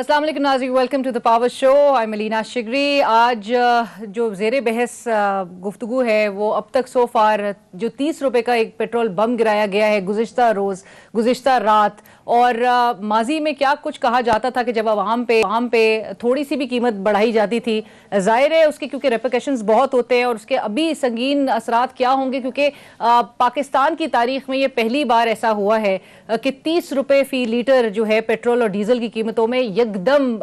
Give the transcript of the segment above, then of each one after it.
अस्सलाम वालेकुम नाज़रीन, welcome to the power show. I am Alina Shigri. आज जो ज़ेरे बहस गुफ्तगू है वो अब तक सो फार जो 30 रुपए का एक पेट्रोल बम गिराया गया है गुज़िश्ता रोज़, गुज़िश्ता रात, और माजी में क्या कुछ कहा जाता था कि जब आवाम पे थोड़ी सी भी कीमत बढ़ाई जाती थी, ज़ाहिर है उसके क्योंकि रेपरकशंस बहुत होते हैं और उसके अभी संगीन असरात क्या होंगे, क्योंकि पाकिस्तान की तारीख में ये पहली बार ऐसा हुआ है कि 30 रुपए फी लीटर जो है पेट्रोल और डीजल की कीमतों में एकदम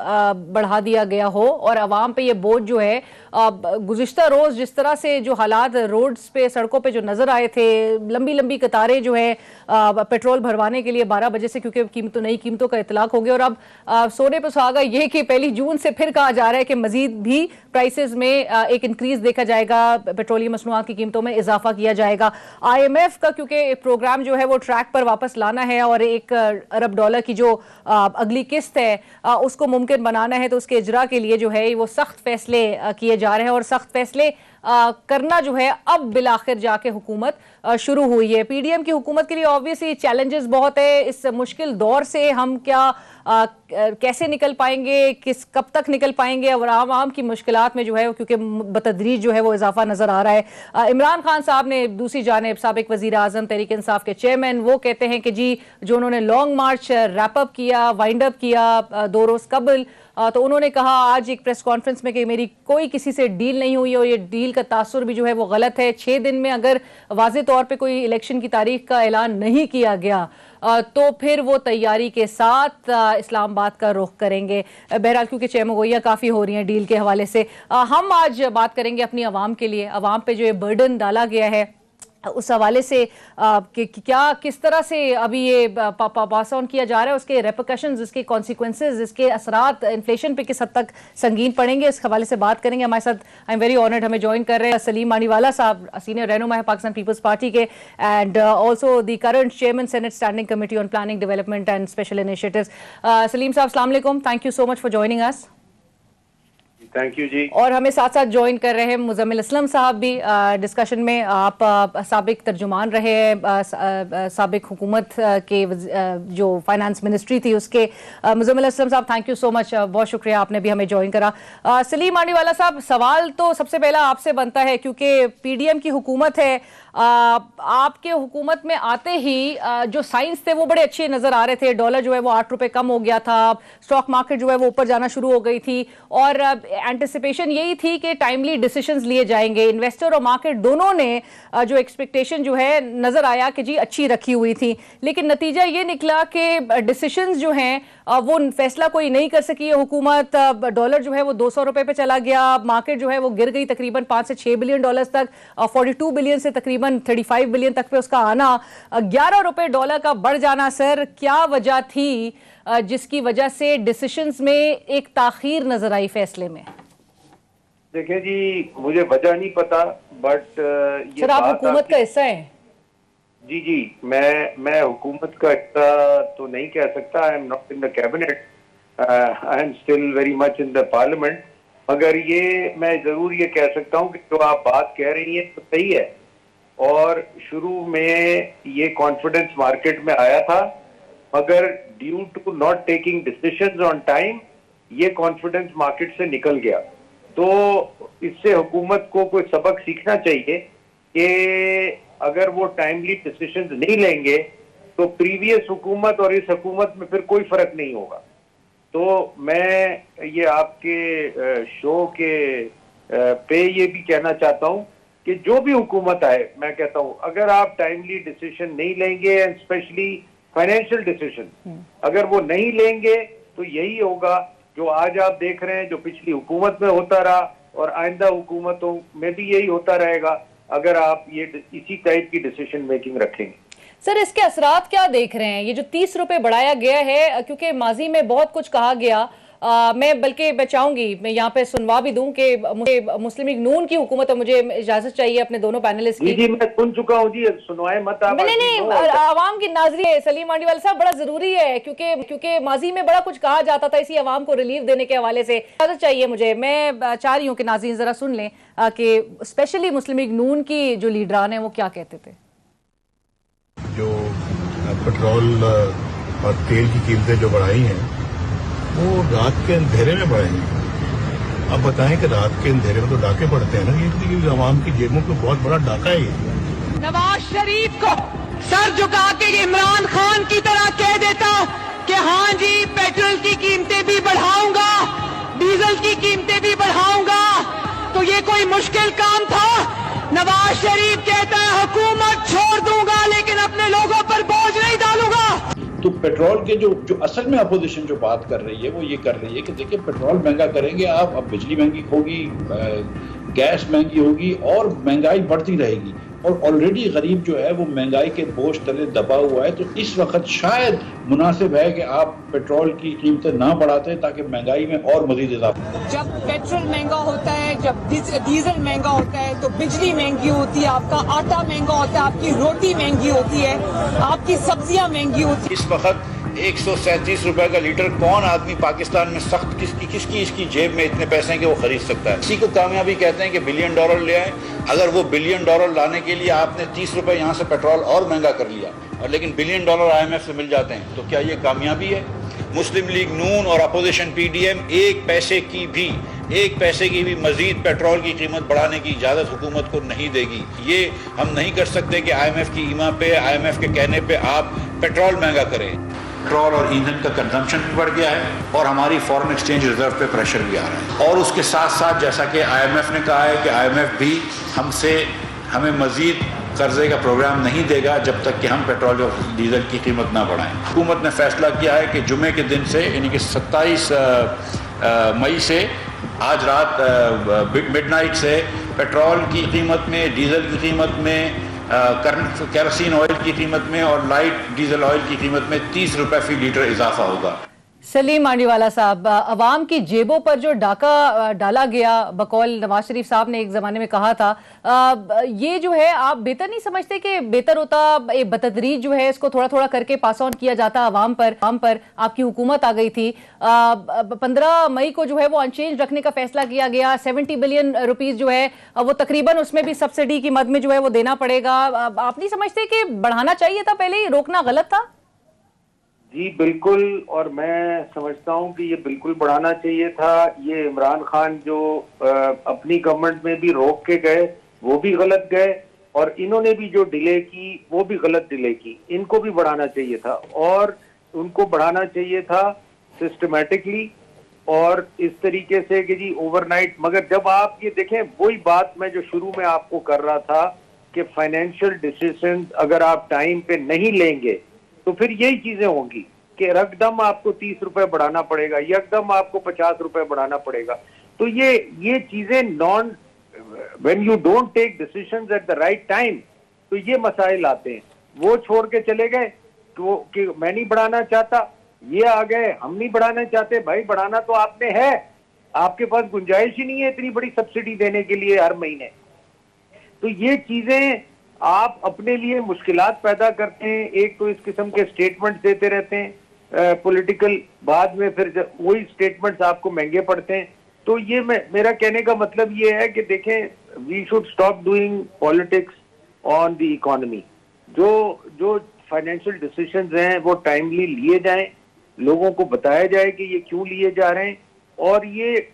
बढ़ा दिया गया हो और अवाम पे ये बोझ जो है गुज़िश्ता रोज जिस तरह से जो हालात रोड्स पे सड़कों पे जो नजर आए थे, लंबी लंबी कतारें जो है पेट्रोल भरवाने के लिए 12 बजे से, क्योंकि नई कीमतों का इतलाक हो गया। और अब सोने पर सुहागा ये कि 1 जून से फिर कहा जा रहा है कि मजीद भी प्राइसेस में एक इंक्रीज देखा जाएगा, पेट्रोलियम मसनूआत की कीमतों में इजाफा किया जाएगा। IMF का क्योंकि प्रोग्राम जो है वो ट्रैक पर वापस लाना है और $1 अरब की जो अगली किस्त है उसको मुमकिन बनाना है, तो उसके इजरा के लिए जो है वो सख्त फैसले किए जा रहे हैं और सख्त फैसले करना जो है अब बिलाखिर जाके हुकूमत शुरू हुई है। PDM की हुकूमत के लिए ऑब्वियसली चैलेंजेस बहुत है। इस मुश्किल दौर से हम कैसे निकल पाएंगे, कब तक निकल पाएंगे, और आवाम की मुश्किलात में जो है क्योंकि बतदरीज जो है वो इजाफा नजर आ रहा है। इमरान खान साहब ने दूसरी जानिब साबिक वजीर आजम तहरीक इंसाफ के चेयरमैन वो कहते हैं कि जी जो उन्होंने लॉन्ग मार्च रैप अप किया, वाइंड अप किया 2 रोज कबल, तो उन्होंने कहा आज एक प्रेस कॉन्फ्रेंस में कि मेरी कोई किसी से डील नहीं हुई और ये डील का तासुर भी जो है वो गलत है। 6 दिन में अगर वाज़े तौर पे कोई इलेक्शन की तारीख का ऐलान नहीं किया गया तो फिर वो तैयारी के साथ इस्लामाबाद का रुख करेंगे। बहरहाल क्योंकि चहमगोइयाँ काफ़ी हो रही हैं डील के हवाले से, हम आज बात करेंगे अपनी आवाम के लिए, आवाम पे जो ये बर्डन डाला गया है उस हवाले से कि क्या किस तरह से अभी ये पास ऑन किया जा रहा है, उसके रेपरकशंस, उसके कॉन्सिक्वेंसेज, इसके असरात इन्फ्लेशन पे किस हद तक संगीन पड़ेंगे, इस हवाले से बात करेंगे। हमारे साथ आई एम वेरी ऑनर्ड हमें ज्वाइन कर रहे हैं सलीम मानीवाला साहब, सीनियर रहनुमा है पाकिस्तान पीपल्स पार्टी के, and also the current chairman senate standing committee on planning development and special initiatives. Saleem sahab अस्सलाम वालेकुम, thank you so much for joining us. Thank you ji. और हमें साथ साथ ज्वाइन कर रहे हैं मुजम्मिल असलम साहब भी डिस्कशन में। आप साबिक तर्जुमान रहे हैं साबिक हुकूमत के जो फाइनेंस मिनिस्ट्री थी उसके। मुजम्मिल असलम साहब थैंक यू सो मच, बहुत शुक्रिया आपने भी हमें ज्वाइन करा। सलीम मानीवाला साहब, सवाल तो सबसे पहला आपसे बनता है क्योंकि PDM की हुकूमत है, आपके हुकूमत में आते ही जो साइंस थे वो बड़े अच्छे नजर आ रहे थे, डॉलर जो है वो 8 रुपए कम हो गया था, स्टॉक मार्केट जो है वो ऊपर जाना शुरू हो गई थी और एंटिसिपेशन यही थी कि टाइमली डिसीजंस लिए जाएंगे। इन्वेस्टर और मार्केट दोनों ने जो एक्सपेक्टेशन जो है नजर आया कि जी अच्छी रखी हुई थी, लेकिन नतीजा ये निकला कि डिसीजंस जो हैं वो फैसला कोई नहीं कर सकी है हुकूमत। डॉलर जो है वो 200 रुपए पे चला गया, मार्केट जो है वो गिर गई तकरीबन 5 से 6 बिलियन डॉलर्स तक, 42 बिलियन से तकरीबन 35 बिलियन तक पे उसका आना, 11 रुपए डॉलर का बढ़ जाना। सर क्या वजह थी जिसकी वजह से डिसीजंस में एक ताखीर नजर आई फैसले में? देखिए जी, मुझे वजह नहीं पता, बट ये सर आप हुकूमत का हिस्सा हैं। जी जी, मैं हुकूमत का हिस्सा तो नहीं कह सकता। I am not in the cabinet, I am still very much in the parliament, मगर ये मैं जरूर ये कह सकता हूँ कि जो आप बात कह रही हैं तो सही है। और शुरू में ये कॉन्फिडेंस मार्केट में आया था, मगर due to not taking decisions on time ये कॉन्फिडेंस मार्केट से निकल गया। तो इससे हुकूमत को कोई सबक सीखना चाहिए कि अगर वो टाइमली डिसीजंस नहीं लेंगे तो प्रीवियस हुकूमत और इस हुकूमत में फिर कोई फर्क नहीं होगा। तो मैं ये आपके शो के पे ये भी कहना चाहता हूँ कि जो भी हुकूमत आए, मैं कहता हूँ अगर आप टाइमली डिसीजन नहीं लेंगे, एंड स्पेशली फाइनेंशियल डिसीजन अगर वो नहीं लेंगे, तो यही होगा जो आज आप देख रहे हैं, जो पिछली हुकूमत में होता रहा और आइंदा हुकूमतों में भी यही होता रहेगा अगर आप ये इसी टाइप की डिसीजन मेकिंग रखेंगे। सर इसके असरात क्या देख रहे हैं? ये जो 30 रुपए बढ़ाया गया है, क्योंकि माजी में बहुत कुछ कहा गया, मैं चाहूंगी मैं यहाँ पे सुनवा भी दूं कि मुस्लिम लीग नून की हुकूमत है। मुझे इजाजत चाहिए अपने दोनों पैनलिस्ट की। जी मैं सुन चुका हूँ जी, सुनवाए मत आप। नहीं, आवाम की नाज़री सलीम मांडीवाला साहब बड़ा जरूरी है क्योंकि माजी में बड़ा कुछ कहा जाता था इसी आवाम को रिलीफ देने के हवाले से। इजाजत चाहिए मुझे, मैं चाह रही हूँ कि नाज़रीन जरा सुन लें कि स्पेशली मुस्लिम लीग नून की जो लीडरान है वो क्या कहते थे। जो पेट्रोल और तेल की कीमतें जो बढ़ाई हैं वो रात के अंधेरे में बढ़ेंगे। अब बताएं कि रात के अंधेरे में तो डाके पड़ते हैं ना, ये आवाम की जेबों पे बहुत बड़ा डाका है ये। नवाज शरीफ को सर झुका के इमरान खान की तरह कह देता कि हाँ जी पेट्रोल की कीमतें भी बढ़ाऊंगा, डीजल की कीमतें भी बढ़ाऊंगा, तो ये कोई मुश्किल काम था? नवाज शरीफ कहता है हुकूमत छोड़ दूंगा लेकिन अपने लोगों पर बोझ नहीं डालूंगा। तो पेट्रोल के जो असल में अपोजिशन जो बात कर रही है वो ये कर रही है कि देखिए पेट्रोल महंगा करेंगे आप, अब बिजली महंगी होगी, गैस महंगी होगी और महंगाई बढ़ती रहेगी और ऑलरेडी गरीब जो है वो महंगाई के बोझ तले दबा हुआ है। तो इस वक्त शायद मुनासिब है कि आप पेट्रोल की कीमतें ना बढ़ाते ताकि महंगाई में और मजीद इजाफा। जब पेट्रोल महंगा होता है, जब डीजल महंगा होता है तो बिजली महंगी होती है, आपका आटा महंगा होता है, आपकी रोटी महंगी होती है, आपकी सब्जियां महंगी होती है। इस वक्त 137 रुपए का लीटर कौन आदमी पाकिस्तान में सख्त किसकी इसकी जेब में इतने पैसे हैं कि वो खरीद सकता है? इसी को कामयाबी कहते हैं कि $1 बिलियन ले आए। अगर वो $1 बिलियन लाने के लिए आपने 30 रुपए यहाँ से पेट्रोल और महंगा कर लिया और लेकिन $1 बिलियन IMF से मिल जाते हैं, तो क्या ये कामयाबी है? मुस्लिम लीग नून और अपोजिशन PDM एक पैसे की भी मजीद पेट्रोल की कीमत बढ़ाने की इजाज़त हुकूमत को नहीं देगी। ये हम नहीं कर सकते कि IMF की ईमा पे, IMF के कहने पे आप पेट्रोल महंगा करें। पेट्रोल और ईंधन का कंजम्पशन भी बढ़ गया है और हमारी फॉरेन एक्सचेंज रिजर्व पे प्रेशर भी आ रहा है। और उसके साथ साथ जैसा कि IMF ने कहा है कि IMF भी हमें मजीद कर्जे का प्रोग्राम नहीं देगा जब तक कि हम पेट्रोल और डीजल की कीमत ना बढ़ाएं। हुकूमत ने फैसला किया है कि जुमे के दिन से यानी कि 27 मई से आज रात मिडनाइट से पेट्रोल की कीमत में, डीजल की कीमत में, केरोसिन ऑयल की कीमत में और लाइट डीजल ऑयल की कीमत में 30 रुपए फी लीटर इजाफा होगा। सलीम मांडीवाला साहब, अवाम की जेबों पर जो डाका डाला गया, बकौल नवाज शरीफ साहब ने एक जमाने में कहा था, ये जो है आप बेहतर नहीं समझते कि बेहतर होता बतदरीज जो है इसको थोड़ा थोड़ा करके पास ऑन किया जाता अवाम पर? आपकी हुकूमत आ गई थी, 15 मई को जो है वो अनचेंज रखने का फैसला किया गया। 70 बिलियन रुपीस जो है वो तकरीबन उसमें भी सब्सिडी की मद में जो है वो देना पड़ेगा। आप नहीं समझते कि बढ़ाना चाहिए था पहले ही, रोकना गलत था? जी बिल्कुल, और मैं समझता हूं कि ये बिल्कुल बढ़ाना चाहिए था। ये इमरान खान जो अपनी गवर्नमेंट में भी रोक के गए वो भी गलत गए और इन्होंने भी जो डिले की वो भी गलत डिले की। इनको भी बढ़ाना चाहिए था और उनको बढ़ाना चाहिए था सिस्टमैटिकली और इस तरीके से कि जी ओवरनाइट। मगर जब आप ये देखें, वही बात मैं जो शुरू में आपको कर रहा था कि फाइनेंशियल डिसीजन अगर आप टाइम पे नहीं लेंगे तो फिर यही चीजें होंगी कि रकदम आपको 30 रुपए बढ़ाना पड़ेगा, यकदम आपको 50 रुपए बढ़ाना पड़ेगा। तो ये चीजें when you don't take decisions at the right time तो ये मसाइल आते हैं। वो छोड़ के चले गए तो कि मैं नहीं बढ़ाना चाहता, ये आ गए हम नहीं बढ़ाना चाहते। भाई बढ़ाना तो आपने है, आपके पास गुंजाइश ही नहीं है इतनी बड़ी सब्सिडी देने के लिए हर महीने। तो ये चीजें आप अपने लिए मुश्किलात पैदा करते हैं। एक तो इस किस्म के स्टेटमेंट्स देते रहते हैं पॉलिटिकल, बाद में फिर वही स्टेटमेंट्स आपको महंगे पड़ते हैं। तो ये मेरा कहने का मतलब ये है कि देखें, we should stop doing politics on the economy. जो फाइनेंशियल डिसीजंस हैं वो टाइमली लिए जाएं, लोगों को बताया जाए कि ये क्यों लिए जा रहे हैं। और ये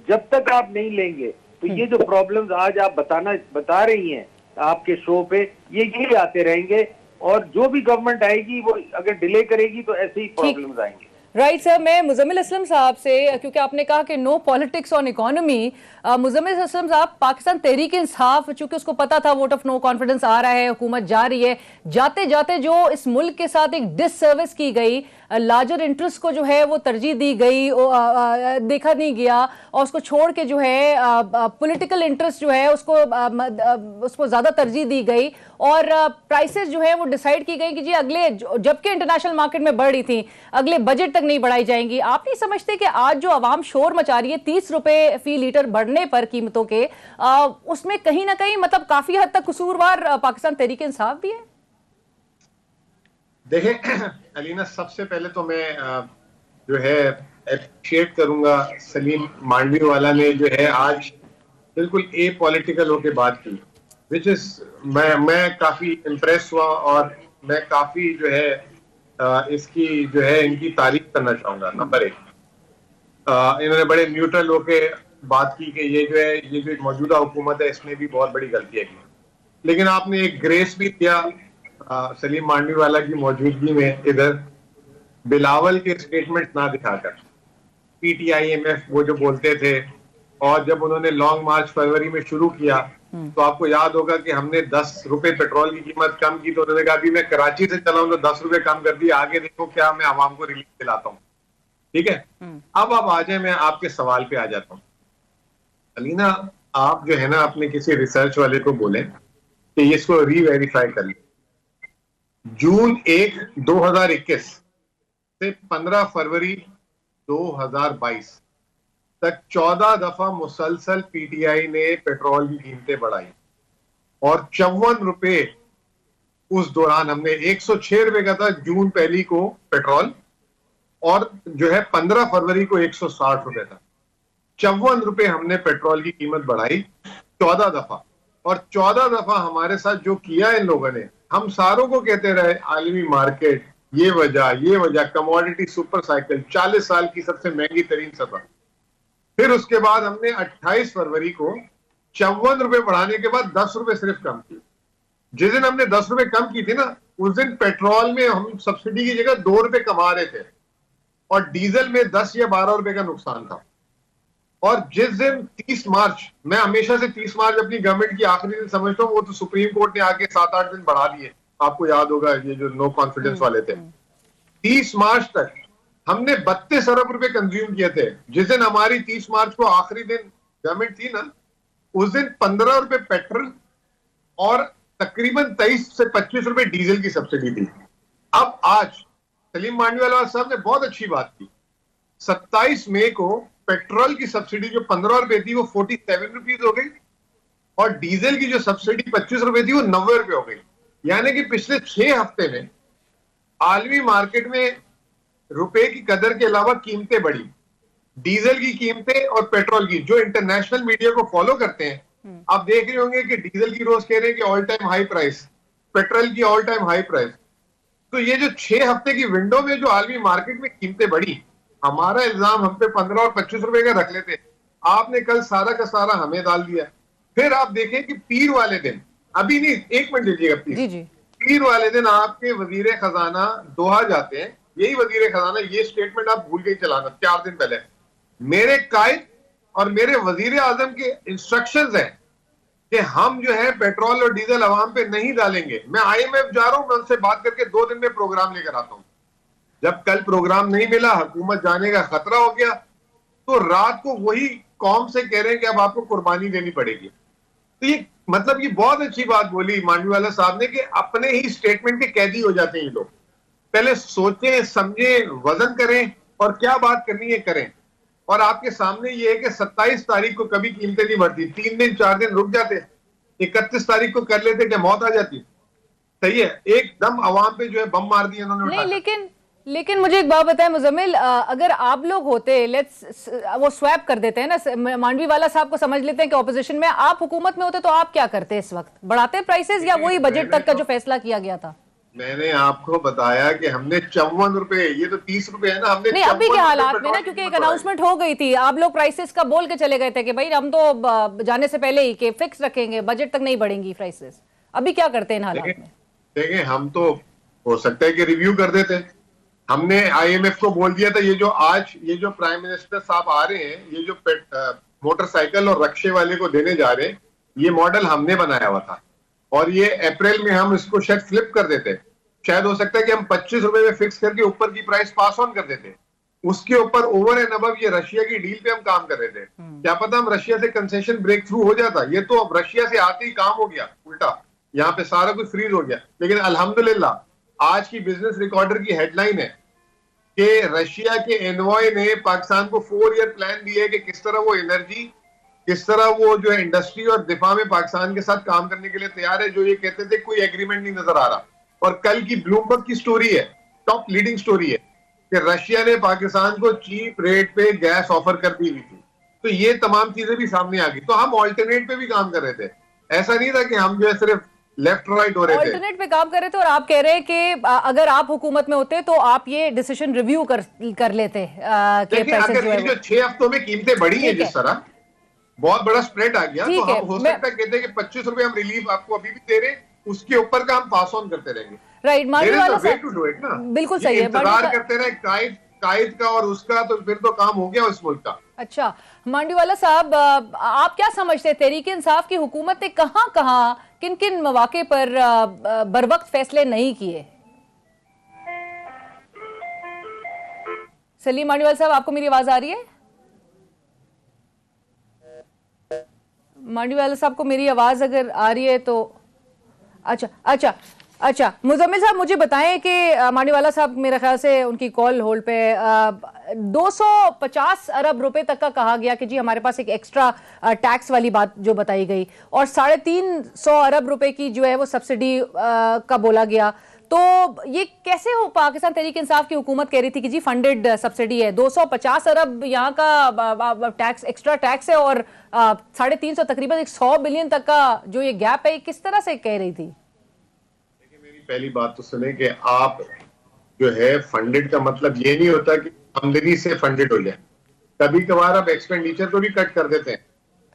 जब तक आप नहीं लेंगे तो ये जो प्रॉब्लम्स आज आप बता रही हैं आपके शो पे, ये यही आते रहेंगे और जो भी गवर्नमेंट आएगी वो अगर डिले करेगी तो ऐसे ही प्रॉब्लम्स आएंगे। राइट सर, मैं मुजम्मिल असलम साहब से, क्योंकि आपने कहा कि no politics on economy, Muzammil Aslam साहब, पाकिस्तान तहरीक इंसाफ, चूंकि उसको पता था वोट ऑफ नो कॉन्फिडेंस आ रहा है, हुकूमत जा रही है, जाते जाते जो इस मुल्क के साथ एक डिससर्विस की गई, लार्जर इंटरेस्ट को जो है वो तरजीह दी गई, देखा नहीं गया और उसको छोड़ के जो है पॉलिटिकल इंटरेस्ट जो है उसको ज्यादा तरजीह दी गई और प्राइसेस जो है वो डिसाइड की गई कि जी अगले, जबकि इंटरनेशनल मार्केट में बढ़ रही थी, अगले बजट तक नहीं बढ़ाई जाएंगी। आप नहीं समझते कि आज जो आवाम शोर मचा रही है 30 रुपए फी लीटर बढ़ने पर कीमतों के, उसमें कहीं ना कहीं मतलब काफी हद तक कसूरवार पाकिस्तान तहरीक इंसाफ भी है? देखें अलीना, सबसे पहले तो मैं जो है अप्रिशिएट करूंगा सलीम मांडवीवाला ने जो है आज बिल्कुल ए पॉलिटिकल होके बात की, विच इज मैं काफी इम्प्रेस हुआ और मैं काफी जो है इसकी जो है इनकी तारीफ करना चाहूंगा। नंबर 1। इन्होंने बड़े न्यूट्रल होके बात की कि ये जो है, ये जो मौजूदा हुकूमत है इसमें भी बहुत बड़ी गलतियां की, लेकिन आपने एक ग्रेस भी दिया सलीम मांडवीवाला की मौजूदगी में इधर, बिलावल के स्टेटमेंट ना दिखाकर PTIMF वो जो बोलते थे, और जब उन्होंने लॉन्ग मार्च फरवरी में शुरू किया तो आपको याद होगा कि हमने 10 रुपए पेट्रोल की कीमत कम की, तो उन्होंने कहा अभी मैं कराची से चला हूं तो 10 रुपए कम कर दिया, आगे देखो क्या मैं आवाम को रिलीफ दिलाता हूँ। ठीक है, अब आप आ जाए, मैं आपके सवाल पे आ जाता हूँ। अलीना, आप जो है ना अपने किसी रिसर्च वाले को बोले कि इसको रीवेरीफाई कर ले। जून 1, 2021 से 15 फरवरी 2022 तक 14 दफा मुसलसल PTI ने पेट्रोल की कीमतें बढ़ाई और 54 रुपए उस दौरान हमने 106 रुपए का था जून पहली को पेट्रोल, और जो है 15 फरवरी को 160 रुपए था। 54 रुपए हमने पेट्रोल की कीमत बढ़ाई 14 दफा, और 14 दफा हमारे साथ जो किया इन लोगों ने, हम सारों को कहते रहे आलमी मार्केट, ये वजह, कमोडिटी सुपर साइकिल 40 साल की सबसे महंगी तरीन सफर। फिर उसके बाद हमने 28 फरवरी को 54 रुपए बढ़ाने के बाद 10 रुपए सिर्फ कम की। जिस दिन हमने 10 रुपए कम की थी ना, उस दिन पेट्रोल में हम सब्सिडी की जगह 2 रुपए कमा रहे थे और डीजल में 10 या 12 रुपए का नुकसान था। और जिस दिन 30 मार्च, मैं हमेशा से 30 मार्च अपनी गवर्नमेंट की आखिरी दिन समझता हूँ, वो तो सुप्रीम कोर्ट ने आके 7-8 दिन बढ़ा दिए, आपको याद होगा, ये जो नो कॉन्फिडेंस वाले थे। 30 मार्च तक हमने 32 अरब रुपए कंज्यूम किए थे। जिस दिन हमारी 30 मार्च को आखिरी दिन गवर्नमेंट थी ना, उस दिन 15 रुपए पेट्रोल और तकरीबन 23 से 25 रुपए डीजल की सब्सिडी थी। अब आज सलीम मांडवीवाला साहब ने बहुत अच्छी बात की, 27 मई को पेट्रोल की सब्सिडी जो 15 रुपए थी वो 47 रुपीज हो गई, और डीजल की जो सब्सिडी 25 रुपए थी वो 90 रुपए हो गई। यानी कि पिछले 6 हफ्ते में आलमी मार्केट में रुपए की कदर के अलावा कीमतें बढ़ी, डीजल की कीमतें और पेट्रोल की। जो इंटरनेशनल मीडिया को फॉलो करते हैं, आप देख रहे होंगे कि डीजल की रोज कह रहे हैं कि all time high price, petrol की ऑल टाइम हाई प्राइस। तो ये जो 6 हफ्ते की विंडो में जो आलमी मार्केट में कीमतें बढ़ी, हमारा इल्जाम हम पे 15 और 25 रुपए का रख लेते, आपने कल सारा का सारा हमें डाल दिया। फिर आप देखें कि पीर वाले दिन, अभी नहीं, 1 मिनट लीजिएगा प्लीज, पीर वाले दिन आपके वजीर खजाना दोहा जाते हैं, यही वजीर खजाना, ये स्टेटमेंट आप भूल गई चलाना 4 दिन पहले, मेरे कायद और मेरे वजीर आजम के इंस्ट्रक्शंस हैं कि हम जो है पेट्रोल और डीजल अवाम पे नहीं डालेंगे। मैं IMF जा रहा हूं, मैं उनसे बात करके 2 दिन में प्रोग्राम लेकर आता हूं। जब कल प्रोग्राम नहीं मिला, हुकूमत जाने का खतरा हो गया, तो रात को वही कौम से कह रहे हैं कि अब आपको कुर्बानी देनी पड़ेगी। तो ये मतलब ये बहुत अच्छी बात बोली मांडवीवाला साहब ने कि अपने ही स्टेटमेंट के कैदी हो जाते हैं ये लोग। पहले सोचें, समझें, वजन करें और क्या बात करनी है करें। और आपके सामने ये है कि 27 तारीख को कभी कीमतें नहीं बढ़ती, 3 दिन 4 दिन रुक जाते, 31 तारीख को कर लेते कि मौत आ जाती। सही है, एकदम अवाम पे जो है बम मार दिया उन्होंने। नहीं, लेकिन मुझे एक बात बताएं मुजम्मिल, अगर आप लोग होते, लेट्स वो स्वैप कर देते हैं ना, मांडवीवाला साहब को समझ लेते हैं कि ऑपोजिशन में, आप हुकूमत में होते तो आप क्या करते इस वक्त? बढ़ाते प्राइसेस या वही बजट तक का जो फैसला किया गया था? मैंने आपको बताया कि हमने 54 रुपए, ये तो 30 रुपए है ना, हमने नहीं अभी के हालात में ना, क्योंकि एक अनाउंसमेंट हो गई थी, आप लोग प्राइसेस का बोल के चले गए थे कि भाई हम तो जाने से पहले ही कि फिक्स रखेंगे, बजट तक नहीं बढ़ेंगी प्राइसेस। अभी क्या करते हैं इन हालात में? देखिए, हम तो हो सकता है कि रिव्यू कर देते। हमने IMF को बोल दिया था, ये जो आज ये जो प्राइम मिनिस्टर साहब आ रहे हैं, ये जो मोटरसाइकिल और रक्शे वाले को देने जा रहे हैं, ये मॉडल हमने बनाया हुआ था, और ये अप्रैल में हम इसको शायद फ्लिप कर देते। शायद हो सकता है कि हम 25 रुपए में फिक्स करके ऊपर की प्राइस पास ऑन कर देते, उसके ऊपर ओवर एंड अबव ये रशिया की डील पे हम काम कर रहे थे। क्या पता हम रशिया से कंसेशन ब्रेक थ्रू हो जाता। ये तो अब रशिया से आते ही काम हो गया उल्टा, यहाँ पे सारा कुछ फ्रीज हो गया। लेकिन अल्हम्दुलिल्लाह आज की बिजनेस रिकॉर्डर की हेडलाइन है कि रशिया के एनवॉय ने पाकिस्तान को 4 ईयर प्लान दिया है कि किस तरह वो एनर्जी, किस तरह वो जो है इंडस्ट्री और दिफा में पाकिस्तान के साथ काम करने के लिए तैयार है। जो ये कहते थे कोई एग्रीमेंट नहीं नजर आ रहा, और कल की ब्लूमबर्ग की स्टोरी है, टॉप लीडिंग स्टोरी है कि रशिया ने पाकिस्तान को चीप रेट पे गैस ऑफर कर दी हुई थी। तो ये तमाम चीजें भी सामने आ गई, तो हम ऑल्टरनेट पे भी काम कर रहे थे। ऐसा नहीं था कि हम जो है सिर्फ लेफ्ट राइट हो रहे थे। ऑल्टरनेट पे काम कर रहे थे और आप कह रहे हैं कि अगर आप हुकूमत में होते तो आप ये डिसीजन रिव्यू कर लेते कि देखिए prices अगर जो है ये जो 6 हफ्तों में कीमतें बढ़ी हैं ठीक है। जिस तरह बहुत बड़ा स्प्रेड आ गया, तो ठीक है, हम हो मैं- सकता है कहते हैं कि 25 रुपए हम रिलीफ आपको अभी भी दे रहे हैं, उसके ऊपर का हम पास ऑन करते रहेंगे। राइट, मांडीवाला वे साहब टू डू इट ना, बिल्कुल ये सही है। इंतजार मांडीवाला करते रहे कायद का और उसका, तो फिर तो काम हो गया उस मुल्क का। अच्छा, मांडीवाला साहब, आप क्या समझते हैं तहरीक इंसाफ की हुकूमत ने कहां किन किन मौके पर बरवक्त फैसले नहीं किए? सलीम मांडीवाला साहब, आपको मेरी आवाज आ रही है? मांडीवाला साहब को मेरी आवाज अगर आ रही है तो अच्छा, मुजम्मिल साहब मुझे बताएं कि मांडीवाला साहब मेरे ख्याल से उनकी कॉल होल्ड पे 250 अरब रुपए तक का कहा गया कि जी हमारे पास एक एक्स्ट्रा टैक्स वाली बात जो बताई गई, और 350 अरब रुपए की जो है वो सब्सिडी का बोला गया। तो ये कैसे हो? पाकिस्तान तहरीक इंसाफ की हुकूमत कह रही थी कि जी फंडेड सब्सिडी है, 250 अरब यहाँ का टैक्स, एक्स्ट्रा टैक्स है, और 350 तकरीबन 100 बिलियन तक का जो ये गैप है, ये किस तरह से कह रही थी? मेरी पहली बात तो सुने कि आप जो है फंडेड का मतलब ये नहीं होता कि आमदनी से फंडेड हो जाए। कभी कभार आप एक्सपेंडिचर को भी कट कर देते हैं।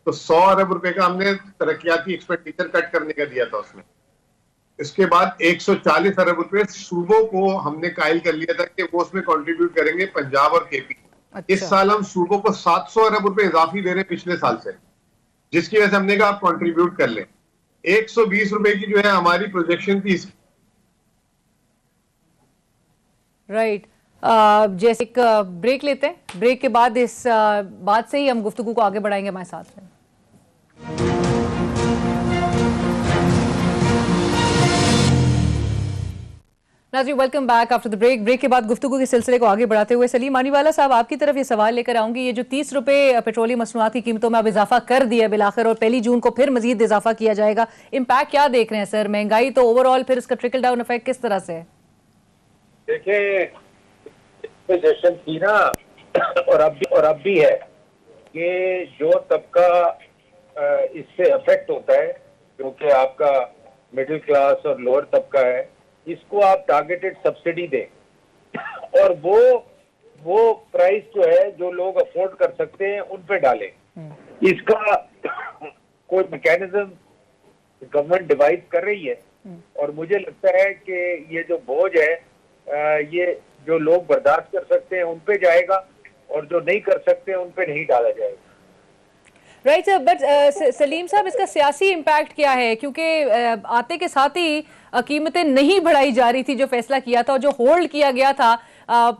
तो 100 अरब रुपए का हमने तरक्याती एक्सपेंडिचर कट करने का दिया था उसमें। इसके बाद 140 अरब रुपए सूबों को हमने कायल कर लिया था कि वो उसमें कंट्रीब्यूट करेंगे, पंजाब और केपी। अच्छा। इस साल हम सूबों को 700 अरब रुपए इजाफी दे रहे हैं पिछले साल से, जिसकी वजह से हमने कहा आप कंट्रीब्यूट कर लें। 120 रुपए की जो है हमारी प्रोजेक्शन थी। राइट, जैसे एक ब्रेक लेते हैं, ब्रेक के बाद इस बात से ही हम गुफ्तगू को आगे बढ़ाएंगे। हमारे साथ में नाज़रीन, welcome back after the break. Break के बाद गुफ्तगू के सिलसिले को आगे बढ़ाते हुए सलीम मानीवाला साहब, आपकी तरफ ये सवाल लेकर आऊंगी। ये जो 30 रुपए पेट्रोलियम मसनूआत की कीमतों में अब इजाफा कर दिया बिलाखिर, और 1 जून को फिर मजीद इजाफा किया जाएगा, इम्पैक्ट क्या देख रहे हैं सर? महंगाई तो ओवरऑल, फिर इसका ट्रिकल डाउन इफेक्ट किस तरह से है? देखिए, जशन थी ना और अब भी है कि जो तबका इससे अफेक्ट होता है, क्योंकि आपका मिडिल क्लास और लोअर तबका है, इसको आप टारगेटेड सब्सिडी दें और वो प्राइस जो है जो लोग अफोर्ड कर सकते हैं उन पे डालें। इसका कोई मैकेनिज्म गवर्नमेंट डिवाइस कर रही है, और मुझे लगता है कि ये जो बोझ है ये जो लोग बर्दाश्त कर सकते हैं उन पे जाएगा, और जो नहीं कर सकते हैं उन पे नहीं डाला जाएगा। राइट सर, बट सलीम साहब, इसका सियासी इम्पैक्ट क्या है? क्योंकि आते के साथ ही कीमतें नहीं बढ़ाई जा रही थी, जो फैसला किया था और जो होल्ड किया गया था,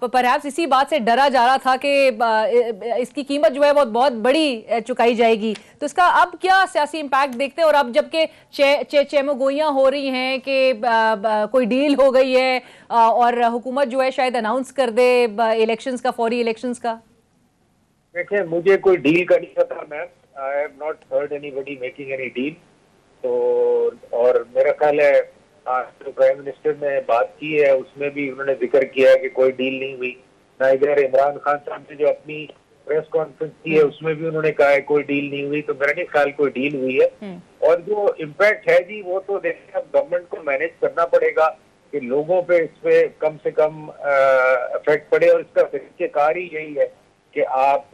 परहैप्स इसी बात से डरा जा रहा था कि इसकी कीमत जो है वो बहुत बड़ी चुकाई जाएगी। तो इसका अब क्या सियासी इम्पैक्ट देखते हैं? और अब जबकि चेमोगोइयां हो रही हैं कि कोई डील हो गई है और हुकूमत जो है शायद अनाउंस कर दे इलेक्शंस का, फौरी इलेक्शंस का। देखिए, मुझे कोई डील का नहीं पता ma'am, I have not heard anybody making any deal. तो और मेरा ख्याल है आज जो प्राइम मिनिस्टर ने बात की है उसमें भी उन्होंने जिक्र किया है कि कोई डील नहीं हुई। ना इधर इमरान खान साहब ने जो अपनी प्रेस कॉन्फ्रेंस की है उसमें भी उन्होंने कहा है कोई डील नहीं हुई। तो मेरा नहीं ख्याल कोई डील हुई है। और जो इम्पैक्ट है जी, वो तो देखिए अब गवर्नमेंट को मैनेज करना पड़ेगा कि लोगों पे इस पे कम से कम इफेक्ट पड़े, और इसका तरीक़ेकार ही यही है कि आप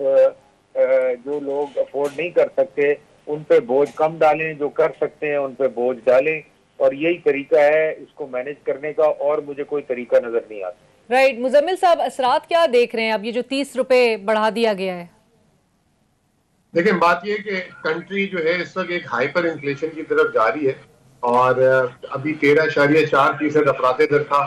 जो लोग अफोर्ड नहीं कर सकते उन पे बोझ कम डालें, जो कर सकते हैं उन पे बोझ डालें, और यही तरीका है इसको मैनेज करने का, और मुझे कोई तरीका नजर नहीं आता। राइट, मुजम्मिल साहब, असरात क्या देख रहे हैं अब ये जो 30 रुपए बढ़ा दिया गया है? देखिए, बात यह कि कंट्री जो है इस वक्त एक हाइपर इन्फ्लेशन की तरफ जा रही है, और अभी 13.4% अफराते दर था।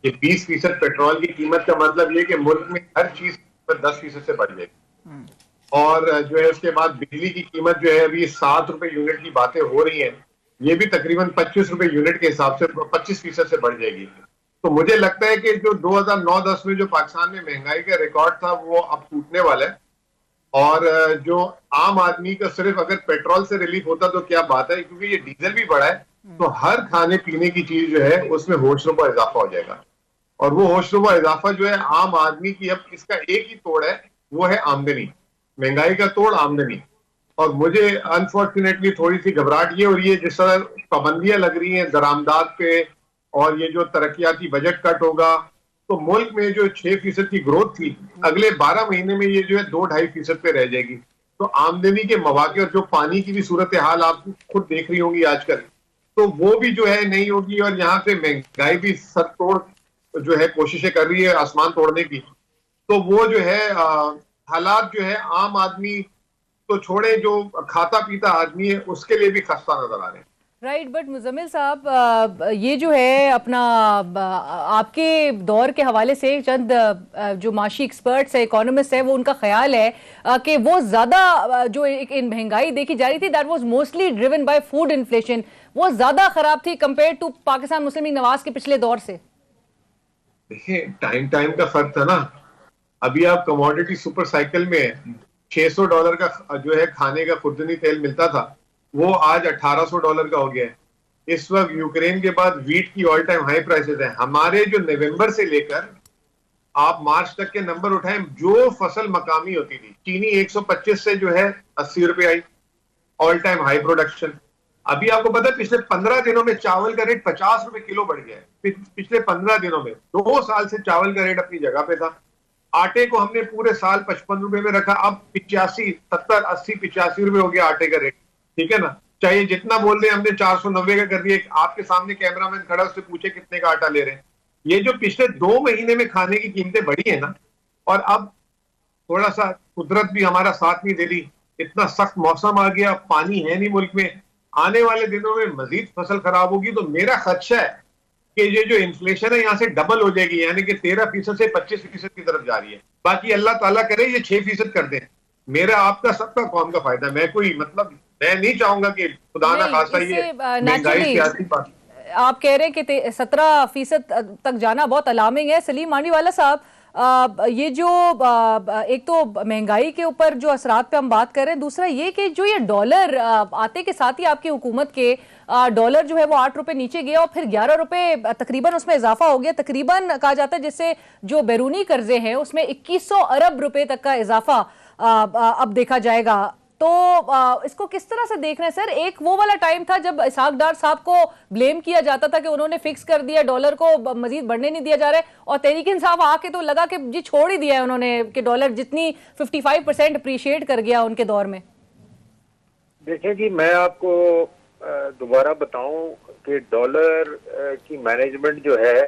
ये 20% पेट्रोल की कीमत का मतलब ये कि मुल्क में हर चीज 10% से बढ़ जाएगी। और जो है उसके बाद बिजली की कीमत जो है अभी 7 रुपए यूनिट की बातें हो रही हैं, ये भी तकरीबन 25 रुपए यूनिट के हिसाब से 25% से बढ़ जाएगी। तो मुझे लगता है कि जो 2009-10 में जो पाकिस्तान में महंगाई का रिकॉर्ड था वो अब टूटने वाला है। और जो आम आदमी का सिर्फ अगर पेट्रोल से रिलीफ होता तो क्या बात है, क्योंकि ये डीजल भी बढ़ा है, तो हर खाने पीने की चीज जो है उसमें होशरुबा इजाफा हो जाएगा। और वो होशरुबा इजाफा जो है आम आदमी की, अब इसका एक ही तोड़ है, वो है आमदनी। महंगाई का तोड़ आमदनी। और मुझे अनफॉर्चुनेटली थोड़ी सी घबराहट ये हो रही है, जिस तरह पाबंदियां लग रही हैं दरामदात पे और ये जो तरक्याती बजट कट होगा, तो मुल्क में जो 6% की ग्रोथ थी अगले 12 महीने में ये जो है 2-2.5% पे रह जाएगी। तो आमदनी के मौके और जो पानी की भी सूरत हाल आप खुद देख रही होंगी आजकल, तो वो भी जो है नहीं होगी। और यहाँ पे महंगाई भी सर तोड़ जो है कोशिशें कर रही है आसमान तोड़ने की। तो वो जो है हालात जो है आम आदमी तो छोड़े, जो खाता पीता आदमी है उसके लिए भी खस्ता नजर आ रहे हैं। राइट, बट मुजम्मिल साहब, ये जो है अपना आपके दौर के हवाले से चंद जो माशी एक्सपर्ट्स है, इकोनॉमिस्ट है, वो उनका ख्याल है कि वो ज़्यादा जो एक इन महंगाई देखी जा रही थी, that was mostly driven by food inflation, वो ज़्यादा ख़राब थी कंपेयर टू पाकिस्तान मुस्लिम लीग नवाज के पिछले दौर से। देखिए, टाइम का फर्क था ना। अभी आप कमोडिटी सुपर साइकिल में $600 का जो है खाने का खुर्दनी तेल मिलता था, वो आज $1800 का हो गया है। इस वक्त यूक्रेन के बाद वीट की ऑल टाइम हाई प्राइसेस है। हमारे जो नवंबर से लेकर आप मार्च तक के नंबर उठाएं, जो फसल मकामी होती थी, चीनी 125 से जो है 80 रुपए आई, ऑल टाइम हाई प्रोडक्शन। अभी आपको पता है पिछले 15 दिनों में चावल का रेट 50 रुपए किलो बढ़ गया है। पिछले 15 दिनों में 2 साल से चावल का रेट अपनी जगह पे था। आटे को हमने पूरे साल 55 रुपए में रखा, अब 85, 70, 80, 85 रुपए हो गया आटे का रेट। ठीक है ना, चाहिए जितना बोल रहे हमने 490 का कर दिया। आपके सामने कैमरामैन खड़ा, उससे पूछे कितने का आटा ले रहे हैं। ये जो पिछले 2 महीने में खाने की कीमतें बढ़ी है ना, और अब थोड़ा सा कुदरत भी हमारा साथ नहीं दे रही, इतना सख्त मौसम आ गया, पानी है नहीं मुल्क में, आने वाले दिनों में मजीद फसल खराब होगी। तो मेरा खदशा है कि ये जो इन्फ्लेशन है यहाँ से डबल हो जाएगी, यानी कि 13% से 25% की तरफ जा रही है। बाकी अल्लाह ताला करे ये 6% कर दे, मेरा आपका सबका कौम का फायदा। मैं कोई मतलब मैं नहीं चाहूंगा कि खुदा ना खासा ये महंगाई सियासी बात। आप कह रहे हैं कि 17% तक जाना बहुत अलार्मिंग है। सलीम मांडीवाला साहब, ये जो एक तो महंगाई के ऊपर जो असरात पे हम बात कर रहे हैं, दूसरा ये कि जो ये डॉलर आते के साथ ही आपकी हुकूमत के डॉलर जो है वो 8 रुपए नीचे गया और फिर 11 रुपए तकरीबन उसमें इजाफा हो गया। तकरीबन कहा जाता है जिससे जो बैरूनी कर्जे हैं उसमें 2100 अरब रुपए तक का इजाफा अब देखा जाएगा। तो इसको किस तरह से देख रहे हैं सर? एक वो वाला टाइम था जब इसहाक डार साहब को ब्लेम किया जाता था कि उन्होंने फिक्स कर दिया, डॉलर को मजीद बढ़ने नहीं दिया जा रहा है, और तहरीक इंसाफ आके तो लगा कि जी छोड़ ही दिया है उन्होंने कि डॉलर जितनी 55% अप्रिशिएट कर गया उनके दौर में। देखिए जी, मैं आपको दोबारा बताऊं कि डॉलर की मैनेजमेंट जो है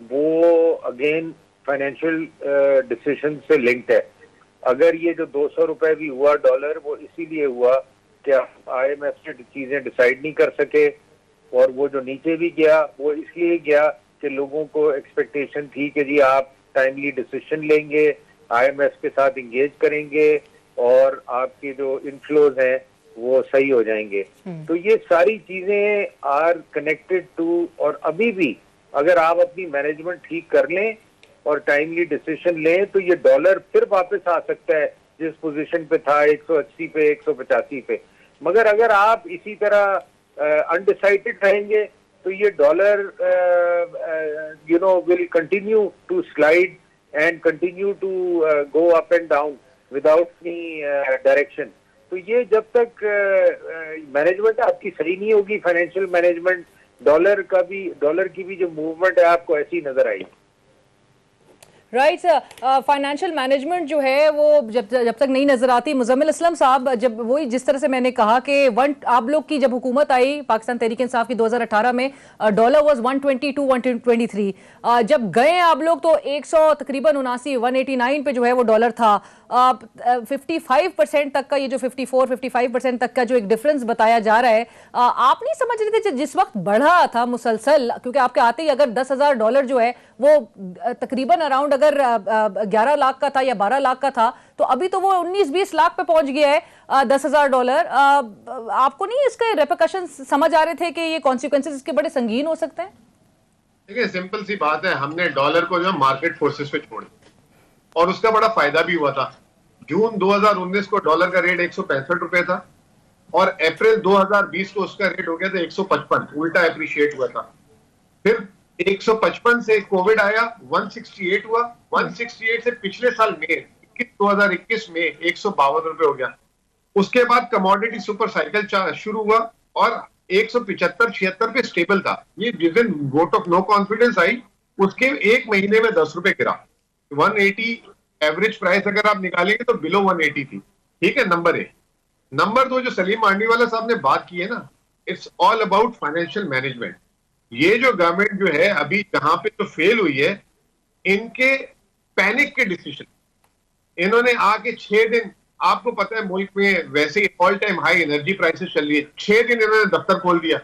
वो अगेन फाइनेंशियल डिसीजन से लिंक्ड है। अगर ये जो 200 रुपए भी हुआ डॉलर, वो इसीलिए हुआ कि IMF से चीजें डिसाइड नहीं कर सके, और वो जो नीचे भी गया वो इसलिए गया कि लोगों को एक्सपेक्टेशन थी कि जी आप टाइमली डिसीजन लेंगे, IMF के साथ इंगेज करेंगे और आपके जो इनफ्लोज हैं वो सही हो जाएंगे। तो ये सारी चीजें आर कनेक्टेड टू, और अभी भी अगर आप अपनी मैनेजमेंट ठीक कर लें और टाइमली डिसीजन लें तो ये डॉलर फिर वापस आ सकता है जिस पोजीशन पे था, 180 पे, 185 पे। मगर अगर आप इसी तरह अनडिसाइडेड रहेंगे तो ये dollar will continue to slide and continue to go up and down without any direction. तो ये जब तक मैनेजमेंट आपकी सही नहीं होगी, फाइनेंशियल मैनेजमेंट, डॉलर की भी जो मूवमेंट है आपको ऐसी नजर आई। राइट सर, फाइनेंशियल मैनेजमेंट जो है वो जब तक नहीं नजर आती। मुजम्मिल असलम साहब, जब वही जिस तरह से मैंने कहा कि आप लोग की जब हुकूमत आई पाकिस्तान तहरीक इंसाफ की 2018 में, डॉलर वाज 122 123। जब गए आप लोग तो 100 तकरीबन 189 पे जो है वो डॉलर था। 55% तक का ये जो 54-55% तक का जो एक डिफरेंस बताया जा रहा है, आप नहीं समझ रहे थे जिस वक्त बढ़ा था मुसलसल, क्योंकि आपके आते ही अगर $10,000 जो है वो तकरीबन अराउंड अगर 11 लाख का था या 12 लाख का था, तो अभी तो वो 19-20 लाख पे पहुंच गया है $10,000। आपको नहीं इसके रेपरकशन समझ आ रहे थे कि ये कॉन्सिक्वेंसेस इसके बड़े संगीन हो सकते हैं? देखिए, सिंपल सी बात है, हमने डॉलर को जो मार्केट फोर्सेस पे छोड़ दिया और उसका बड़ा फायदा भी हुआ था। जून 2019 को डॉलर का रेट 165 रुपए था और अप्रैल 2020 को उसका रेट हो गया था 155, उल्टा अप्रिशिएट हुआ था। फिर 155 से कोविड आया, 168 हुआ, 168 से पिछले साल में 2021 में 152 रुपए हो गया। उसके बाद कमोडिटी सुपर साइकिल शुरू हुआ और 175-76 पे स्टेबल था। ये जिस दिन वोट ऑफ नो कॉन्फिडेंस आई उसके एक महीने में 10 रुपए गिरा। 180 एवरेज प्राइस अगर आप निकालेंगे तो बिलो 180 थी। ठीक है, नंबर 1। नंबर 2, जो सलीम मांडीवाला साहब ने बात की है ना, it's all about financial management. ये जो गवर्नमेंट जो है अभी जहां पे जो फेल हुई है, इनके पैनिक के डिसीजन, इन्होंने आके 6 दिन, आपको पता है मुल्क में वैसे ही all time high energy prices चल रही है, 6 दिन इन्होंने दफ्तर खोल दिया।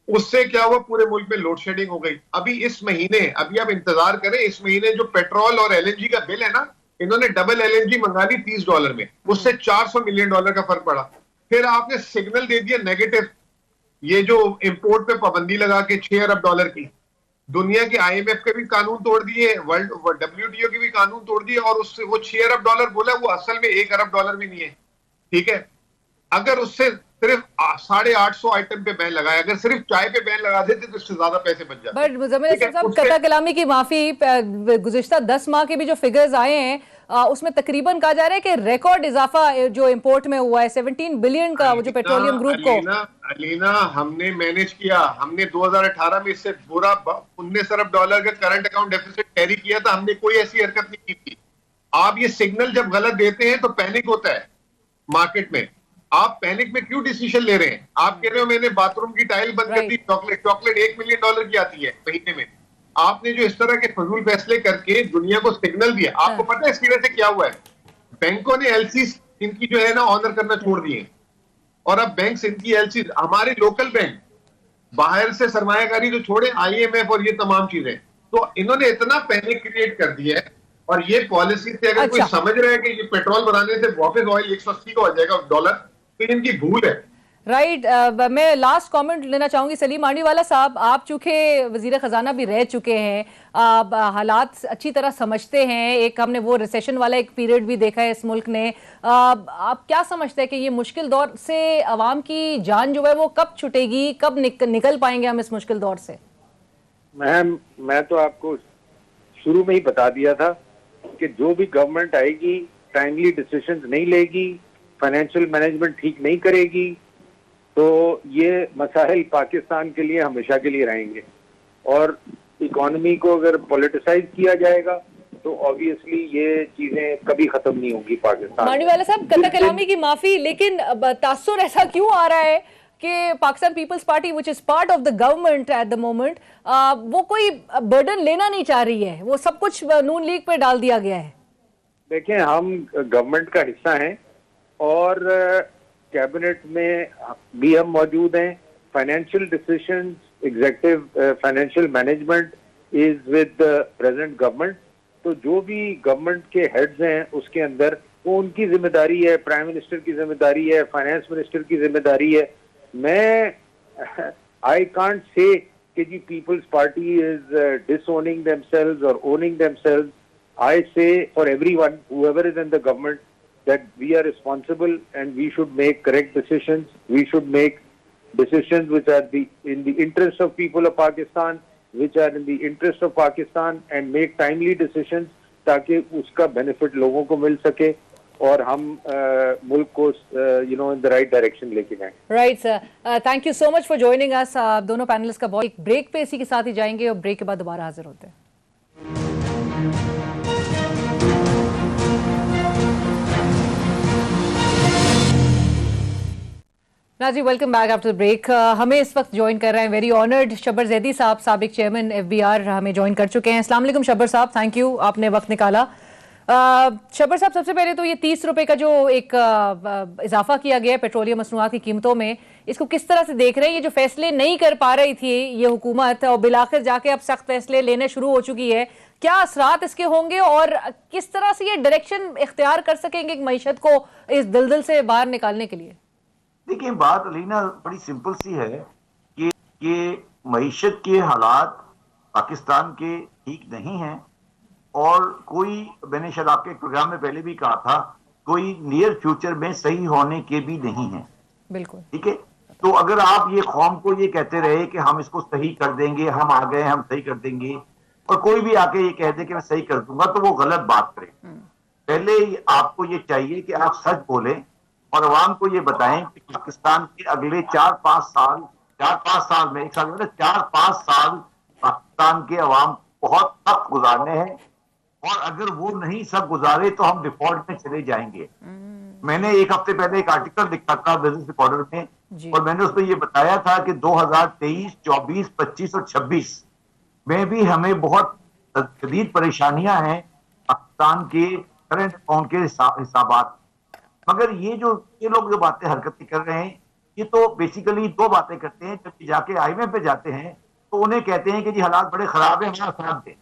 उससे क्या हुआ, पूरे मुल्क में लोड शेडिंग हो गई। अभी इस महीने, अभी आप इंतजार करें, इस महीने जो पेट्रोल और एलएनजी का बिल है ना, इन्होंने डबल एलएनजी मंगा ली $30 में, उससे $400 मिलियन का फर्क पड़ा। फिर आपने सिग्नल दे दिया नेगेटिव, ये जो इंपोर्ट पे पाबंदी लगा के $6 अरब की, दुनिया के आईएमएफ के भी कानून तोड़ दिए, वर्ल्ड WTO के भी कानून तोड़ दिए, और उससे वो $6 अरब बोला, वो असल में $1 अरब भी नहीं है। ठीक है, अगर उससे सिर्फ 850 आइटम पे बैन लगाया, अगर सिर्फ चाय पे बैन लगा देते तो इससे ज्यादा पैसे बच जाते। बट मुजम्मिल साहब, कता कलामी की माफी, गुज़िश्ता 10 माह के भी जो फिगर्स आए हैं उसमें तकरीबन कहा जा रहा है कि रिकॉर्ड इजाफा जो इंपोर्ट में हुआ है 17 बिलियन का, वो जो पेट्रोलियम ग्रुप को। अलीना, हमने मैनेज किया, हमने 2018 में इससे पूरा $19 अरब का करंट अकाउंट डेफिसिट कैरी किया था, हमने कोई ऐसी हरकत नहीं की थी। आप ये सिग्नल जब गलत देते हैं तो पैनिक होता है मार्केट में। आप पैनिक में क्यों डिसीजन ले रहे हैं? आप कह रहे हो मैंने बाथरूम की टाइल बंद कर दी, चॉकलेट $1 मिलियन की आती है महीने में। आपने जो इस तरह के फजूल फैसले करके दुनिया को सिग्नल दिया, आपको पता है इसकी वजह से क्या हुआ है? बैंकों ने एलसी इनकी जो है ना ऑनर करना छोड़ दिए, और अब बैंक इनकी एलसी, हमारे लोकल बैंक बाहर से सरमायाकारी तो छोड़े, आईएमएफ और ये तमाम चीजें, तो इन्होंने इतना पैनिक क्रिएट कर दिया है। और ये पॉलिसी से अगर कोई समझ रहा है कि ये पेट्रोल बढ़ाने से वापस ऑयल 180 का हो जाएगा $1, तो इनकी भूल है। राइट। मैं लास्ट कमेंट लेना चाहूंगी सलीम मांडीवाला साहब, आप चूंकि वजीर खजाना भी रह चुके हैं, आप हालात अच्छी तरह समझते हैं, एक हमने वो रिसेशन वाला एक पीरियड भी देखा है इस मुल्क ने, आप क्या समझते हैं कि ये मुश्किल दौर से अवाम की जान जो है वो कब छुटेगी, कब निकल पाएंगे हम इस मुश्किल दौर से? मैं तो आपको शुरू में ही बता दिया था कि जो भी गवर्नमेंट आएगी टाइमली डिसीजंस नहीं लेगी, फाइनेंशियल मैनेजमेंट ठीक नहीं करेगी, तो ये मसाइल पाकिस्तान के लिए हमेशा के लिए रहेंगे। और इकोनॉमी को अगर पॉलिटिसाइज किया जाएगा तो ऑब्वियसली ये चीजें कभी खत्म नहीं होंगी पाकिस्तान। मांडीवाला साहब, कता कलामी की माफी, लेकिन तासुर ऐसा क्यों आ रहा है कि Pakistan Peoples Party which is part of the government at the moment, वो कोई बर्डन लेना नहीं चाह रही है, वो सब कुछ नून लीग पे डाल दिया गया है? देखें, हम गवर्नमेंट का हिस्सा हैं और कैबिनेट में भी हम मौजूद हैं। Financial decisions, executive financial management is with the present government. तो जो भी गवर्नमेंट के हेड्स हैं उसके अंदर वो उनकी जिम्मेदारी है, प्राइम मिनिस्टर की जिम्मेदारी है, फाइनेंस मिनिस्टर की जिम्मेदारी है। मैं आई कांट से कि जी पीपल्स पार्टी इज डिसओनिंग देमसेल्व्स और ओनिंग देमसेल्व्स। आई से for everyone whoever is in the government that we are responsible and we should make correct decisions. We should make decisions which are in the interest of people of Pakistan, which are in the interest of Pakistan, and make timely decisions ताकि उसका benefit लोगों को मिल सके और हम मुल्क को in the right direction लेके जाएं। Right sir, thank you so much for joining us. दोनों पैनलिस्ट का बहुत एक ब्रेक पे इसी के साथ ही जाएंगे और ब्रेक के बाद दोबारा हाजिर होते हैं। नाजी, welcome back after the break. हमें इस वक्त ज्वाइन कर रहे हैं वेरी ऑनर्ड शब्बर जैदी साहब, साबिक चेयरमैन FBR हमें ज्वाइन कर चुके हैं। अस्सलाम वालेकुम शब्बर साहब, थैंक यू, आपने वक्त निकाला। शब्बर साहब, सबसे पहले तो ये 30 रुपए का जो एक इजाफा किया गया है पेट्रोलियम मसनूआत की कीमतों में, इसको किस तरह से देख रहे हैं? ये जो फैसले नहीं कर पा रही थी ये हुकूमत और बिलाखिर जाके अब सख्त फैसले लेने शुरू हो चुकी है, क्या असरात इसके होंगे और किस तरह से ये डायरेक्शन इख्तियार कर सकेंगे मईशत को इस दलदल से बाहर निकालने के लिए? देखिए, बात अलीना बड़ी सिंपल सी है कि मईशत के हालात पाकिस्तान के ठीक नहीं हैं और कोई, मैंने शायद आपके प्रोग्राम में पहले भी कहा था, कोई नियर फ्यूचर में सही होने के भी नहीं है। बिल्कुल ठीक है। तो अगर आप ये कौम को ये कहते रहे कि हम इसको सही कर देंगे, हम आ गए, हम सही कर देंगे, और कोई भी आके ये कह दे कि मैं सही कर दूंगा, तो वो गलत बात करे। पहले आपको ये चाहिए कि आप सच बोलें और अवाम को ये बताएं कि पाकिस्तान के अगले 4-5 साल में, एक साल में 4-5 साल पाकिस्तान के अवाम बहुत सख्त गुजारने हैं, और अगर वो नहीं सब गुजारे तो हम डिफॉल्ट में चले जाएंगे। मैंने एक हफ्ते पहले एक आर्टिकल लिखा था बिजनेस रिकॉर्डर में, और मैंने उसमें ये बताया था कि 2023, 24, 25 और 26 में भी हमें बहुत शदीद परेशानियां हैं पाकिस्तान के करंट अकाउंट के हिसाबात। मगर ये लोग जो बातें हरकतें कर रहे हैं, ये तो बेसिकली दो बातें करते हैं। जब जाके IMF पे जाते हैं तो उन्हें कहते हैं कि जी हालात बड़े खराब है, हमारा साथ दें,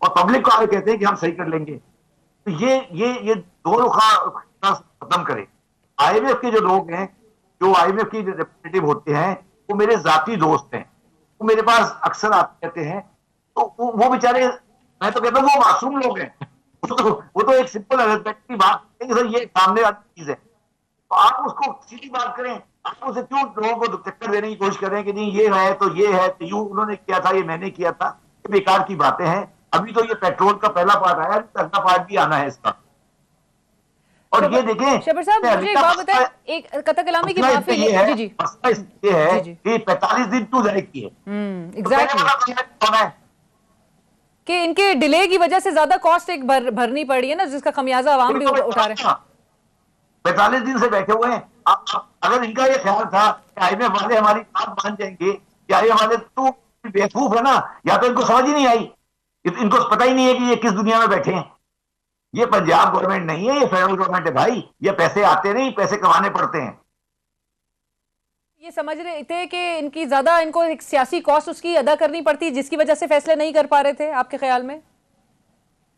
और पब्लिक को आगे कहते हैं कि हम सही कर लेंगे। तो ये दो रुखा खत्म करें। IMF के जो लोग हैं, जो IMF के रिप्रेजेंटेटिव होते हैं, वो मेरे जाती दोस्त हैं, वो मेरे पास अक्सर आते रहते हैं। तो वो बेचारे, मैं तो कहता हूँ वो मासूम लोग हैं। वो तो एक सिंपल अरेंजमेंट की बात है कि सर ये सामने वाली चीज है, तो आप उसको सीधी बात करें। आप उसे क्यों लोगों को चक्कर देने की कोशिश कर रहे हैं कि नहीं ये है तो ये है, तो यूं उन्होंने किया था, ये मैंने किया था, ये बेकार की बातें हैं। अभी तो ये पेट्रोल का पहला पार्ट आया, अगला पार्ट भी आना है इसका। और ये देखें शब्बर साहब, मुझे एक बात बताएं, एक कतई कलामी की माफी ये है, जी ये है कि 45 दिन क्यों जारी किए, एग्जैक्टली, कि इनके डिले की वजह से ज्यादा कॉस्ट एक भरनी पड़ी है ना, जिसका खमियाजा आवाम भी उठा रहे हैं। 45 दिन से बैठे हुए हैं। अगर इनका ये ख्याल था कि IMF वाले हमारी बात मान जाएंगे, या IMF वाले तो बेवकूफ है ना, या तो इनको समझ ही नहीं आई, इनको पता ही नहीं है कि ये किस दुनिया में बैठे हैं। ये पंजाब गवर्नमेंट नहीं है, ये फेडरल गवर्नमेंट है भाई। ये पैसे आते नहीं, पैसे कमाने पड़ते हैं। ये समझ रहे थे कि इनकी ज्यादा, इनको एक सियासी कॉस्ट उसकी अदा करनी पड़ती, जिसकी वजह से फैसले नहीं कर पा रहे थे, आपके ख्याल में?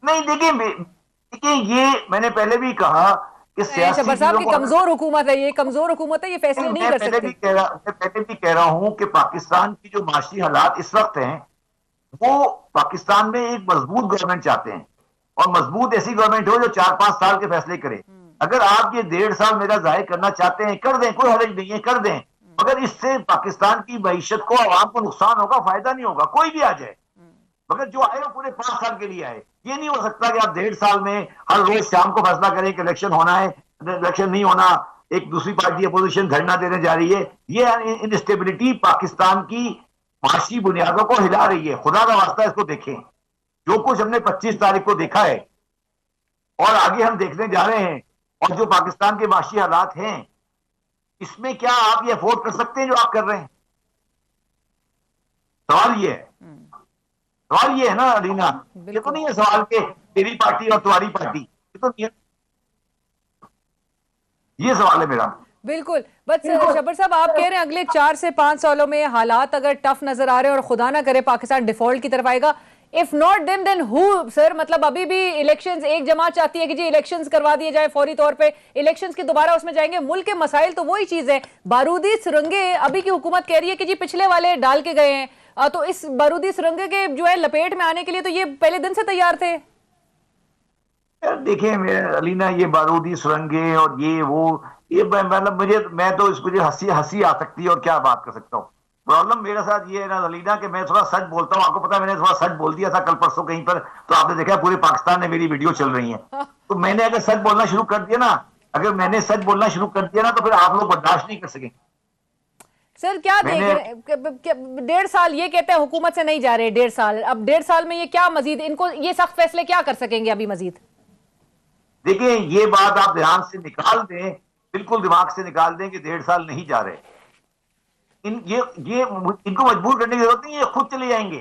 नहीं, देखिए ये मैंने पहले भी कहा कि शब्बर साहब की कमजोर हुकूमत है, ये कमजोर हुकूमत है, ये फैसले नहीं कर सकती। मैं पहले भी कह रहा हूं कि पाकिस्तान की जो माशी हालात इस वक्त हैं, वो पाकिस्तान में एक मजबूत गवर्नमेंट चाहते हैं, और मजबूत ऐसी गवर्नमेंट हो जो 4-5 साल के फैसले करे। अगर आप ये 1.5 साल मेरा जाहिर करना चाहते हैं, कर दें, कोई हर्ज नहीं है, कर दें, मगर इससे पाकिस्तान की मईशत को, आवाम को नुकसान होगा, फायदा नहीं होगा। कोई भी आ जाए, मगर जो आए वो पूरे 5 साल के लिए आए। ये नहीं हो सकता कि आप 1.5 साल में हर रोज शाम को फैसला करें कि इलेक्शन होना है, इलेक्शन नहीं होना, एक दूसरी पार्टी अपोजिशन धरना देने जा रही है। ये इनस्टेबिलिटी पाकिस्तान की माशी बुनियादों को हिला रही है। खुदा का वास्ता इसको देखें। जो कुछ हमने 25 तारीख को देखा है और आगे हम देखने जा रहे हैं, और जो पाकिस्तान के माशी हालात हैं, इसमें क्या आप ये अफोर्ड कर सकते हैं जो आप कर रहे हैं? सवाल ये है ना अलीना, ये तो नहीं है सवाल के तेरी पार्टी और तुम्हारी पार्टी, ये तो नहीं है। ये सवाल है मेरा। बिल्कुल। बस शब्बर साहब, आप कह रहे हैं अगले 4 से 5 सालों में हालात अगर टफ नजर आ रहे हैं और खुदा ना करे पाकिस्तान डिफॉल्ट की तरफ आएगा, if not then who sir? मतलब अभी भी इलेक्शंस, एक जमात चाहती है कि जी इलेक्शंस करवा दिए जाए फौरी तौर पे, इलेक्शंस के दोबारा उसमें जाएंगे। मुल्क के मसाइल तो वही चीज है, बारूदी सुरंगे अभी की हुकूमत कह रही है कि जी पिछले वाले डाल के गए हैं, तो इस बारूदी सुरंगे के जो है लपेट में आने के लिए तो ये पहले दिन से तैयार थे। देखिए अलीना, ये बारूदी सुरंगे और ये वो, ये मतलब मैं तो मुझे हंसी आ सकती है, और क्या बात कर सकता हूँ। प्रॉब्लम मेरे साथ ये है ना अलीना कि मैं थोड़ा सच बोलता हूँ। आपको पता है मैंने थोड़ा सच बोल दिया था कल परसों कहीं पर, तो आपने देखा पूरे पाकिस्तान में मेरी वीडियो चल रही है। तो मैंने अगर सच बोलना शुरू कर दिया ना, तो फिर आप लोग बर्दाश्त नहीं कर सकेंगे। सर क्या देख रहे, 1.5 साल ये कहते हैं हुकूमत से नहीं जा रहे, 1.5 साल, अब 1.5 साल में ये क्या मजीद, इनको ये सख्त फैसले क्या कर सकेंगे अभी मजीद? देखिए ये बात आप ध्यान से निकाल दें, बिल्कुल दिमाग से निकाल दें कि 1.5 साल नहीं जा रहे। इनको मजबूर करने की जरूरत नहीं है, ये खुद चले जाएंगे।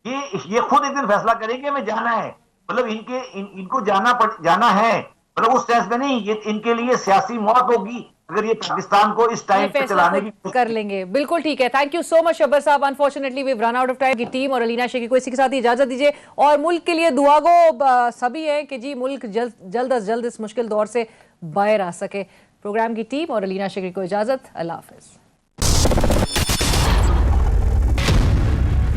ये खुद एक दिन फैसला करेंगे हमें जाना है, मतलब इनको जाना है, मतलब उस सेंस में नहीं, ये इनके लिए सियासी मौत होगी अगर ये पाकिस्तान को इस टाइम पे चलाने की कर लेंगे। बिल्कुल ठीक है, thank you so much Shabbar sahab. Unfortunately we run out of time. की टीम और अलीना शेखी को इसी के साथ ही इजाजत दीजिए, और मुल्क के लिए दुआ गो सभी है कि जी मुल्क जल्द अज जल्द इस मुश्किल दौर से बाहर आ सके। प्रोग्राम की टीम और अलीना शेखी को इजाजत, अल्लाह हाफिज।